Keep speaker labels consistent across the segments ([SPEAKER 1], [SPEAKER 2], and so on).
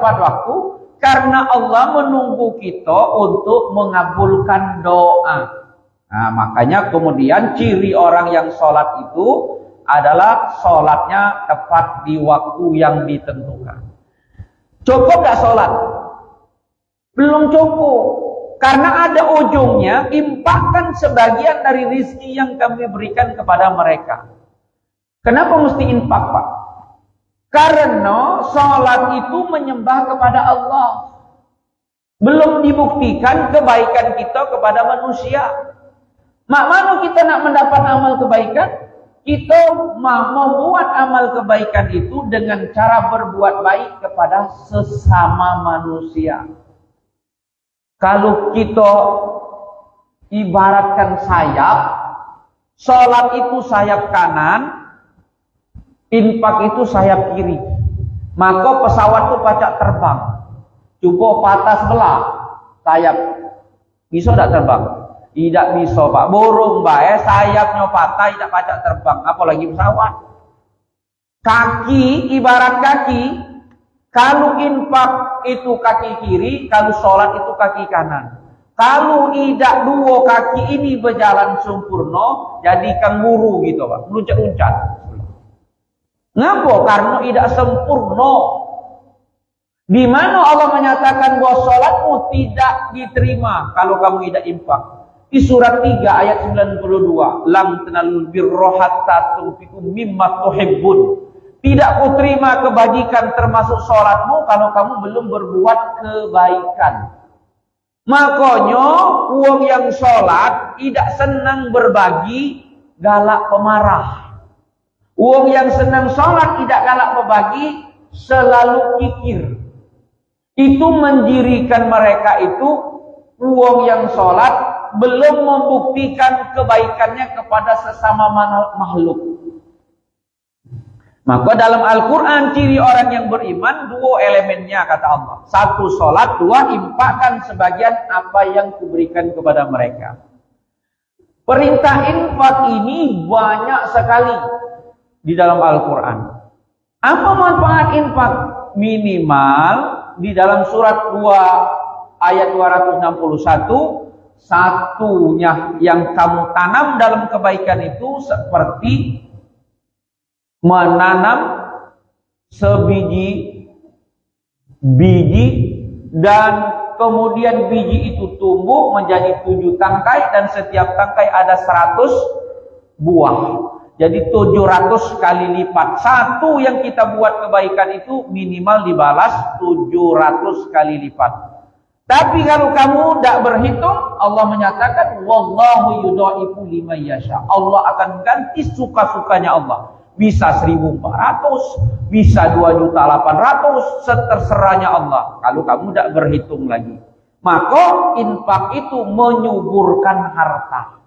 [SPEAKER 1] tepat waktu karena Allah menunggu kita untuk mengabulkan doa. Nah, makanya kemudian ciri orang yang sholat itu adalah sholatnya tepat di waktu yang ditentukan. Cukup gak sholat? Belum cukup. Karena ada ujungnya, infakkan sebagian dari rizki yang kami berikan kepada mereka. Kenapa mesti infak, Pak? Karena sholat itu menyembah kepada Allah. Belum dibuktikan kebaikan kita kepada manusia. Mana kita nak mendapat amal kebaikan? Kita membuat amal kebaikan itu dengan cara berbuat baik kepada sesama manusia. Kalau kita ibaratkan sayap, sholat itu sayap kanan, infak itu sayap kiri. Maka pesawat itu pacak terbang. Coba patah sebelah sayap, bisa tak terbang? Tidak bisa, Pak. Burung sayapnya patah, tidak pacak terbang, apalagi pesawat. Kaki, ibarat kaki, kalau infak itu kaki kiri, kalau sholat itu kaki kanan. Kalau tidak dua kaki ini berjalan sempurna, jadi kanguru gitu, Pak, meluncat-luncat. Ngapa? Karena tidak sempurna. Di mana Allah menyatakan bahwa sholatmu tidak diterima kalau kamu tidak infak. Di surat 3 ayat 92, lam tanalul birra hatta tunfiqu mimma tuhibbun. Tidak kuterima kebajikan termasuk sholatmu kalau kamu belum berbuat kebaikan. Makanya uang yang sholat tidak senang berbagi, galak pemarah. Uang yang senang sholat tidak galak berbagi, selalu kikir. Itu mendirikan mereka itu uang yang sholat belum membuktikan kebaikannya kepada sesama makhluk. Maka dalam Al-Quran ciri orang yang beriman dua elemennya kata Allah. Satu sholat, dua infakkan sebagian apa yang kuberikan kepada mereka. Perintah infak ini banyak sekali di dalam Al-Quran. Apa manfaat infak? Minimal di dalam surat 2 ayat 261, satunya yang kamu tanam dalam kebaikan itu seperti menanam sebiji biji dan kemudian biji itu tumbuh menjadi 7 tangkai dan setiap tangkai ada 100 buah. Jadi 700 kali lipat. Satu yang kita buat kebaikan itu minimal dibalas 700 kali lipat. Tapi kalau kamu tidak berhitung, Allah menyatakan wallahu yudhaifu liman yasha. Allah akan ganti suka-sukanya Allah. Bisa 1.400, bisa 2.800.000, seterserahnya Allah. Kalau kamu tidak berhitung lagi. Maka infak itu menyuburkan harta.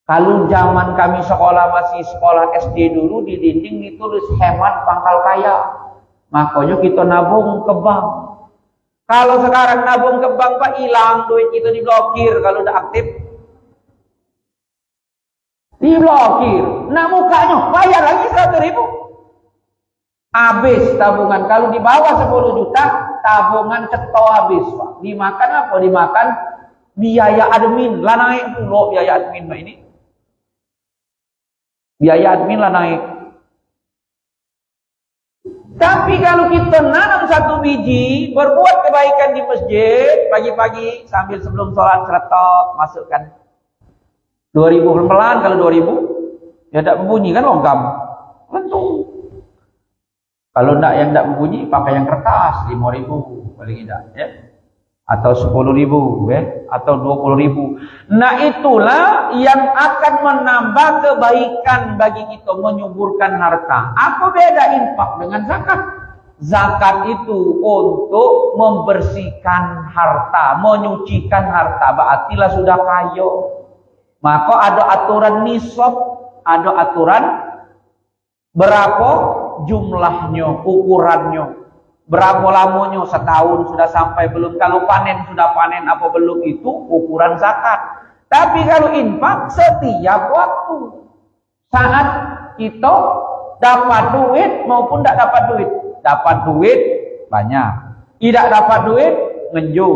[SPEAKER 1] Kalau zaman kami masih sekolah SD dulu, di dinding ditulis hemat pangkal kaya. Makanya kita nabung ke bank. Kalau sekarang nabung ke bank, Pak, hilang duit kita diblokir kalau udah aktif. Diblokir. Nah mukanya bayar lagi 100.000. Habis tabungan. Kalau di bawah 10 juta, tabungan ceto habis, Pak. Dimakan apa? Dimakan biaya admin. Lah naik pula biaya admin, Pak, ini. Biaya admin lah naik. Tapi kalau kita nanam 1 biji, berbuat kebaikan di masjid, pagi-pagi sambil sebelum sholat ceretok, masukkan 2.000 pelan-pelan. Kalau 2.000 ya tidak membunyi kan logam tentu. Kalau tidak yang tidak membunyi pakai yang kertas 5.000 paling tidak ya, atau 10.000 ya, atau 20.000. Nah itulah yang akan menambah kebaikan bagi kita, menyuburkan harta. Apa beda infak dengan zakat? Zakat itu untuk membersihkan harta, menyucikan harta. Berartilah sudah kaya. Maka ada aturan nisab, ada aturan berapa jumlahnya, ukurannya, berapa lamanya, setahun sudah sampai belum, kalau panen sudah panen apa belum, itu ukuran zakat. Tapi kalau infak setiap waktu, saat kita dapat duit maupun tidak dapat duit. Dapat duit banyak, Tidak dapat duit, ngenju.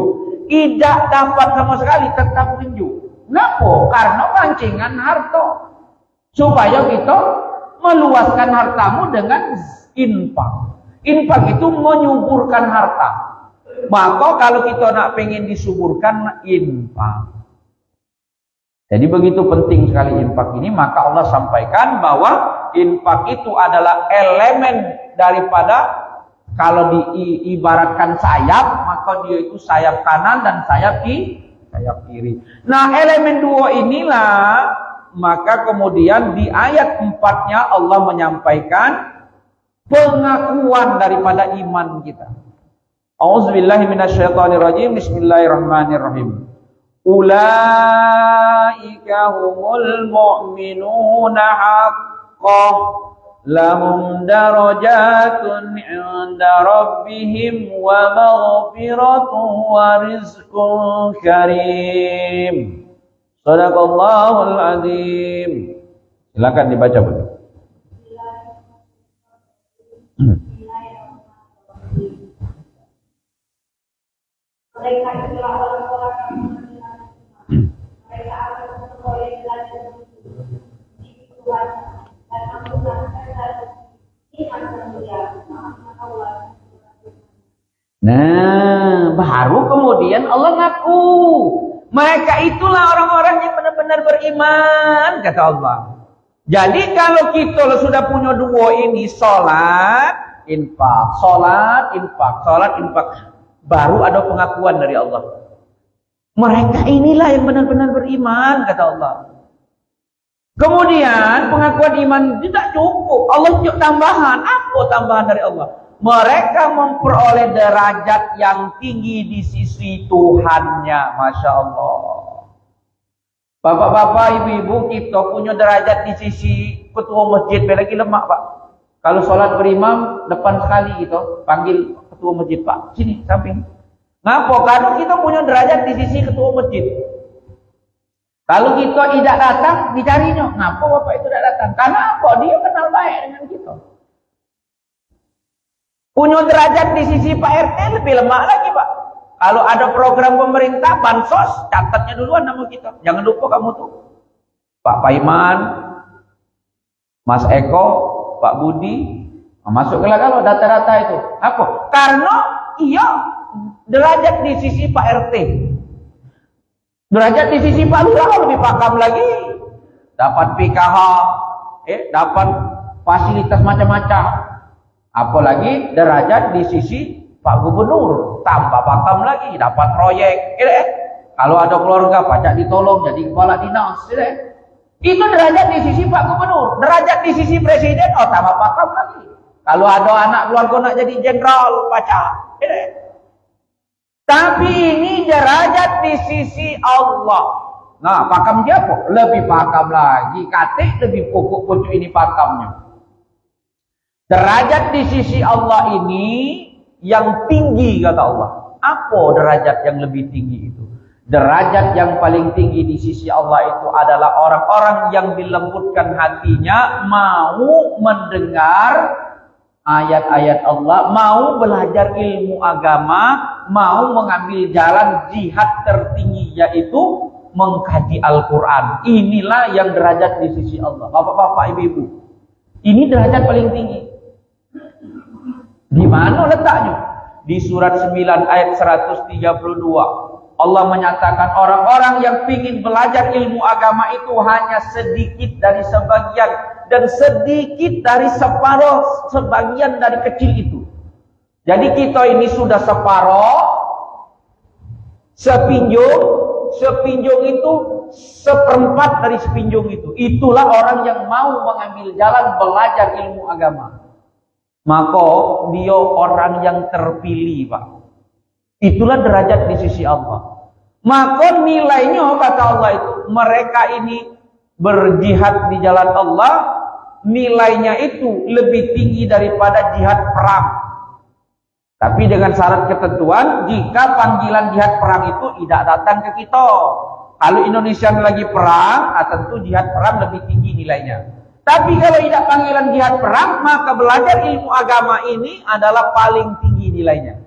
[SPEAKER 1] Tidak dapat sama sekali, tetap ngenju. Kenapa? Karena pancingan harta. Supaya kita meluaskan hartamu dengan infak. Infak itu menyuburkan harta. Maka kalau kita nak pengen disuburkan, infak. Jadi begitu penting sekali infak ini, maka Allah sampaikan bahwa infak itu adalah elemen daripada, kalau diibaratkan sayap, maka dia itu sayap kanan dan sayap kiri. Nah, elemen dua inilah, maka kemudian di ayat 4-nya Allah menyampaikan pengakuan daripada iman kita. A'udzubillahi minasyaitonirrajim. Bismillahirrahmanirrahim. Ulaika humul mu'minuna haqqan lahum darajatun 'inda rabbihim wa maghfiratun wa rizqun karim. Shadaqallahul azim. Silakan dibaca, Bu.
[SPEAKER 2] Mereka itulah orang-orang yang mereka akan memperoleh belajar di Tuhan dan menggunakan iman kemuliaan Allah.
[SPEAKER 1] Nah, baru kemudian Allah ngaku mereka itulah orang-orang yang benar-benar beriman, kata Allah. Jadi kalau kita sudah punya dua ini, sholat, infak, sholat, infak, sholat, infak, baru ada pengakuan dari Allah. Mereka inilah yang benar-benar beriman, kata Allah. Kemudian pengakuan iman tidak cukup. Allah juga tambahan. Apa tambahan dari Allah? Mereka memperoleh derajat yang tinggi di sisi Tuhannya. Masya Allah. Bapak-bapak, ibu-ibu, kita punya derajat di sisi ketua masjid. Lagi lemak, Pak. Kalau sholat berimam, depan sekali gitu. Panggil ketua masjid, Pak. Sini, samping. Ngapa? Karena kita punya derajat di sisi ketua masjid. Kalau kita tidak datang, dicarinya. Ngapa Bapak itu tidak datang? Karena apa? Dia kenal baik dengan kita. Punya derajat di sisi Pak RT lebih lemah lagi, Pak. Kalau ada program pemerintah, bansos, catatnya duluan nama kita. Jangan lupa kamu tuh. Pak Paiman, Mas Eko, Pak Budi, masuklah kalau data-data itu. Apa? Karena iya derajat di sisi Pak RT, derajat di sisi Pak Lurah lebih pakam lagi, dapat PKH, dapat fasilitas macam-macam. Apalagi derajat di sisi Pak Gubernur, tambah pakam lagi, dapat proyek. Kalau ada keluarga pajak ditolong jadi kepala dinas. Itu derajat di sisi Pak Gubernur. Derajat di sisi Presiden, tambah pakam lagi. Kalau ada anak keluarga nak jadi jenderal pajak. Tapi ini derajat di sisi Allah. Nah, pakam dia apa? Lebih pakam lagi. Katik lebih pokok pucuk ini pakamnya. Derajat di sisi Allah ini yang tinggi, kata Allah. Apa derajat yang lebih tinggi itu? Derajat yang paling tinggi di sisi Allah itu adalah orang-orang yang dilembutkan hatinya, mau mendengar ayat-ayat Allah, mau belajar ilmu agama, mau mengambil jalan jihad tertinggi, yaitu mengkaji Al-Quran. Inilah yang derajat di sisi Allah. Bapak-bapak, ibu-ibu, ini derajat paling tinggi. Di mana letaknya? Di surat 9 ayat 132. Allah menyatakan orang-orang yang ingin belajar ilmu agama itu hanya sedikit dari sebagian, dan sedikit dari separuh sebagian dari kecil itu. Jadi kita ini sudah separuh, sepinjung itu seperempat dari sepinjung itu. Itulah orang yang mau mengambil jalan belajar ilmu agama. Maka dia orang yang terpilih, Pak. Itulah derajat di sisi Allah. Maka nilainya, kata Allah itu, mereka ini berjihad di jalan Allah, nilainya itu lebih tinggi daripada jihad perang. Tapi dengan syarat ketentuan, jika panggilan jihad perang itu tidak datang ke kita. Kalau Indonesia lagi perang, tentu jihad perang lebih tinggi nilainya. Tapi kalau tidak panggilan jihad perang, maka belajar ilmu agama ini adalah paling tinggi nilainya.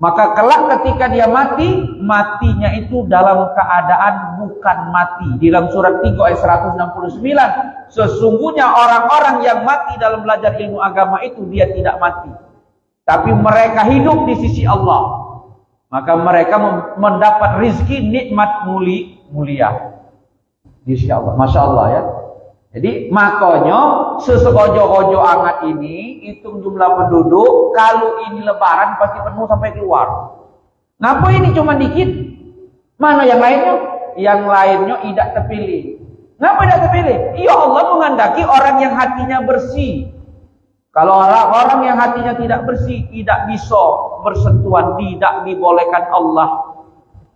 [SPEAKER 1] Maka kelak ketika dia mati, matinya itu dalam keadaan bukan mati. Di dalam surat 3 ayat 169, sesungguhnya orang-orang yang mati dalam belajar ilmu agama itu dia tidak mati, tapi mereka hidup di sisi Allah. Maka mereka mendapat rizki nikmat mulia di sisi Allah. Masya Allah ya. Jadi makanya sesegojo-gojo angat ini hitung jumlah penduduk, kalau ini lebaran pasti penuh sampai keluar. Ngapa ini cuma dikit? Mana yang lainnya? Yang lainnya tidak terpilih. Ngapa tidak terpilih? Ya Allah menghendaki orang yang hatinya bersih. Kalau orang yang hatinya tidak bersih, tidak bisa bersentuhan, tidak dibolehkan Allah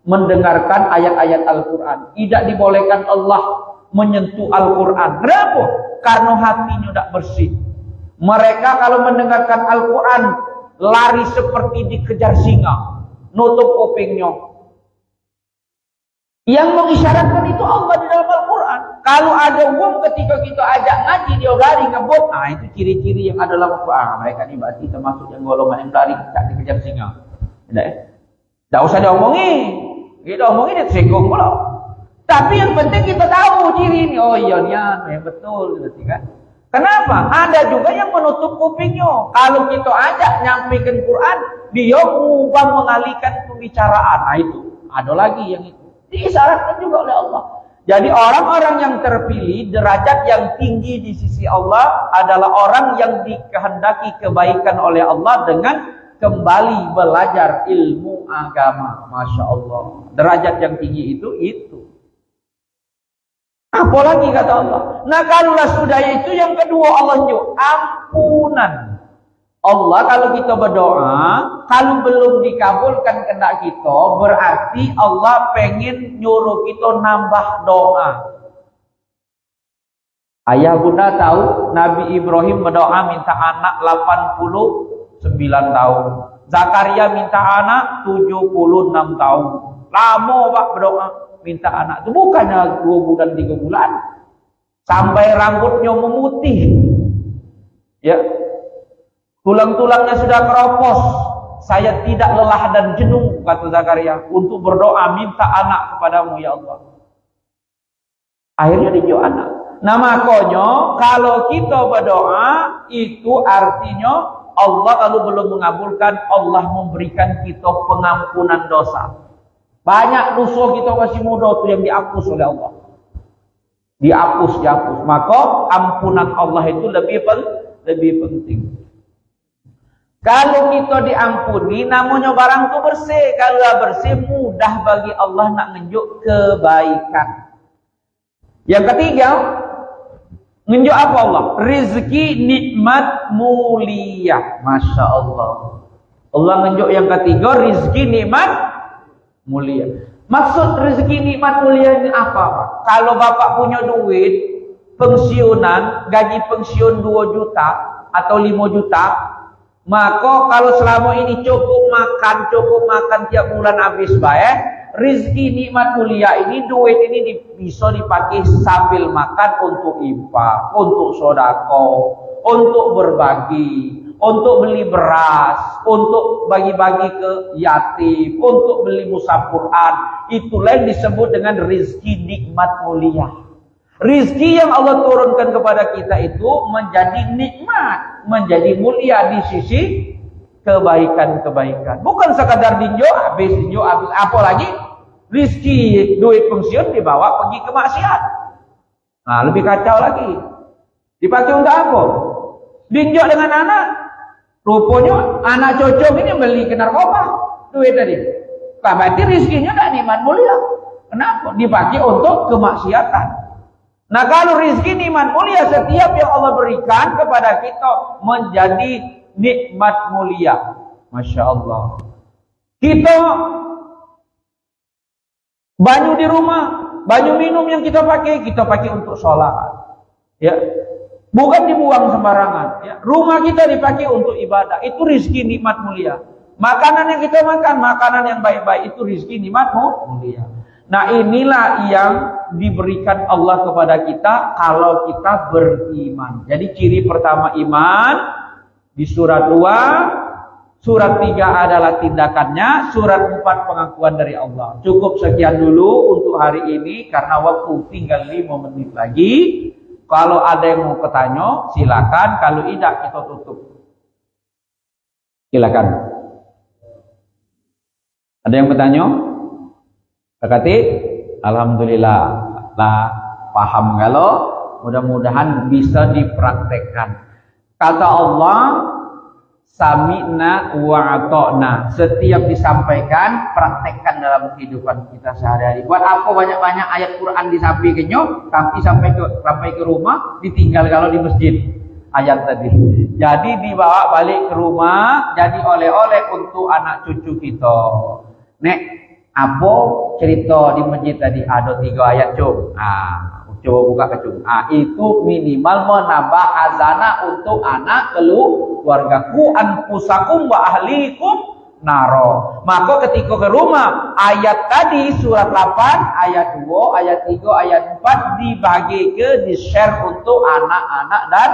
[SPEAKER 1] mendengarkan ayat-ayat Al-Quran, tidak dibolehkan Allah menyentuh Al-Quran. Kenapa? Karena hatinya tidak bersih. Mereka kalau mendengarkan Al-Quran lari seperti dikejar singa, nutup kupingnya. Yang mengisyaratkan itu Allah di dalam Al-Quran. Kalau ada uang ketika kita ajak ngaji dia lari ngebut, nah itu ciri-ciri yang ada dalam Al-Quran. Mereka ini berarti termasuk yang golongan yang lari tak dikejar singa. Tidak usah diomongin, kita omongin dia singgung pula. Tapi yang penting kita tahu ciri ini. Oh iya niat, yang betul berarti kan. Kenapa? Ada juga yang menutup kupingnya. Kalau kita ajak nyampaikan Quran, dia ubah mengalihkan pembicaraan. Nah itu, ada lagi yang itu. Disyaratkan juga oleh Allah. Jadi orang-orang yang terpilih, derajat yang tinggi di sisi Allah adalah orang yang dikehendaki kebaikan oleh Allah dengan kembali belajar ilmu agama. Masya Allah. Derajat yang tinggi itu. Apalagi kata Allah. Nah kalaulah sudah itu, yang kedua Allah juga ampunan. Allah kalau kita berdoa, kalau belum dikabulkan kehendak kita, berarti Allah pengen nyuruh kita nambah doa. Ayah bunda tahu Nabi Ibrahim berdoa minta anak 89 tahun. Zakaria minta anak 76 tahun. Lama Pak berdoa minta anak itu, bukannya 2 bulan 3 bulan, sampai rambutnya memutih ya, tulang-tulangnya sudah keropos. Saya tidak lelah dan jenuh, kata Zakaria, untuk berdoa minta anak kepadamu ya Allah. Akhirnya dijawab anak. Nah makanya kalau kita berdoa itu artinya Allah kalau belum mengabulkan, Allah memberikan kita pengampunan dosa. Banyak dosa kita masih muda itu yang dihapus oleh Allah. Dihapus. Maka ampunan Allah itu lebih penting. Kalau kita diampuni, namanya barang itu bersih. Kalau bersih, mudah bagi Allah nak nunjuk kebaikan. Yang ketiga, nunjuk apa Allah? Rizki nikmat mulia. Masya Allah. Allah nunjuk yang ketiga, rizki nikmat mulia. Maksud rezeki nikmat mulia ini apa Pak? Kalau Bapak punya duit pensiunan, gaji pensiun 2 juta atau 5 juta, maka kalau selama ini cukup makan tiap bulan habis baik, rezeki nikmat mulia ini, duit ini bisa dipakai sambil makan untuk infak, untuk sedekah, untuk berbagi, untuk beli beras, untuk bagi-bagi ke yatim, untuk beli mushaf Quran. Itulah yang disebut dengan rizki nikmat mulia. Rizki yang Allah turunkan kepada kita itu menjadi nikmat, menjadi mulia di sisi kebaikan-kebaikan. Bukan sekadar dinjo habis. Apalagi rizki duit pensiun dibawa pergi ke maksiat. Nah lebih kacau lagi. Dipakai untuk apa? Dinjo dengan anak. Rupanya anak cocok ini beli ke narkoba, duit tadi. Berarti rizkinya tidak nikmat mulia. Kenapa? Dipakai untuk kemaksiatan. Nah kalau rizki nikmat mulia, setiap yang Allah berikan kepada kita menjadi nikmat mulia. Masya Allah. Kita banyu di rumah, banyu minum yang kita pakai untuk sholat. Ya. Bukan dibuang sembarangan. Ya. Rumah kita dipakai untuk ibadah. Itu rizki nikmat mulia. Makanan yang kita makan, makanan yang baik-baik, itu rizki nikmat mulia. Nah inilah yang diberikan Allah kepada kita kalau kita beriman. Jadi ciri pertama iman di surat 2 Surat 3 adalah tindakannya, surat 4 pengakuan dari Allah. Cukup sekian dulu untuk hari ini karena waktu tinggal 5 menit lagi. Kalau ada yang mau bertanya, silakan. Kalau tidak, kita tutup. Silakan. Ada yang bertanya? Kakati? Alhamdulillah. Lah, paham kalau mudah-mudahan bisa dipraktekkan. Kata Allah, sami'na wa ata'na. Setiap disampaikan, praktekkan dalam kehidupan kita sehari-hari. Buat apa banyak-banyak ayat Quran disampaikannya, tapi sampai ke rumah, ditinggal kalau di masjid. Ayat tadi. Jadi dibawa balik ke rumah, jadi oleh-oleh untuk anak cucu kita. Nek, apa cerita di masjid tadi? Ada 3 ayat, Cuk. Coba buka ke Cuk. Itu minimal menambah khazanah untuk anak keluargaku, anfusakum wa ahlikum naro. Maka ketika ke rumah, ayat tadi surat 8, ayat 2, ayat 3, ayat 4 dibagi di-share untuk anak-anak dan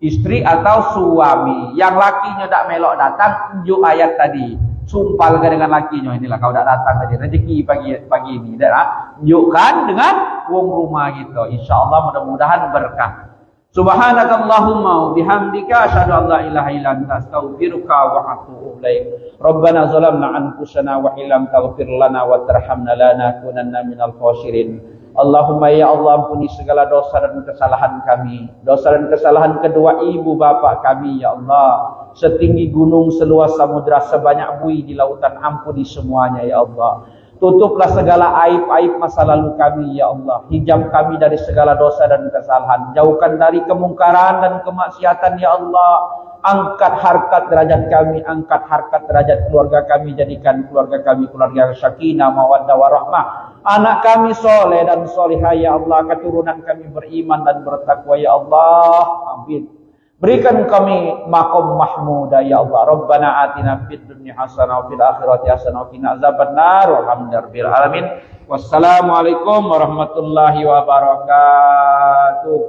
[SPEAKER 1] istri atau suami. Yang lakinya tak melok datang, tunjuk ayat tadi. Sumpah dengan lakinya, inilah kau tak datang tadi, rezeki pagi ini. Tunjukkan dengan wong rumah gitu. Insyaallah mudah-mudahan berkah. Subhanakallahumma bihamdika asyhadu an la ilaha illa anta astaghfiruka wa atubu ilaik. Rabbana zalamna anfusana wa illam taghfir lana wa tarhamna lanakunanna minal khasirin. Allahumma ya Allah, ampuni segala dosa dan kesalahan kami, dosa dan kesalahan kedua ibu bapa kami ya Allah. Setinggi gunung, seluas samudra, sebanyak buih di lautan, ampuni semuanya ya Allah. Tutuplah segala aib-aib masa lalu kami ya Allah. Hijab kami dari segala dosa dan kesalahan, jauhkan dari kemungkaran dan kemaksiatan ya Allah. Angkat harkat derajat kami, angkat harkat derajat keluarga kami, jadikan keluarga kami keluarga sakinah, mawaddah warahmah. Anak kami soleh dan solihah ya Allah, keturunan kami beriman dan bertakwa ya Allah. Amin. Berikan kami maqam mahmudah ya Allah. Rabbana atina fid dunya hasanah wa fil akhirati hasanah wa qina azabannar. Walhamdulillahirabbil alamin. Wassalamualaikum warahmatullahi wabarakatuh.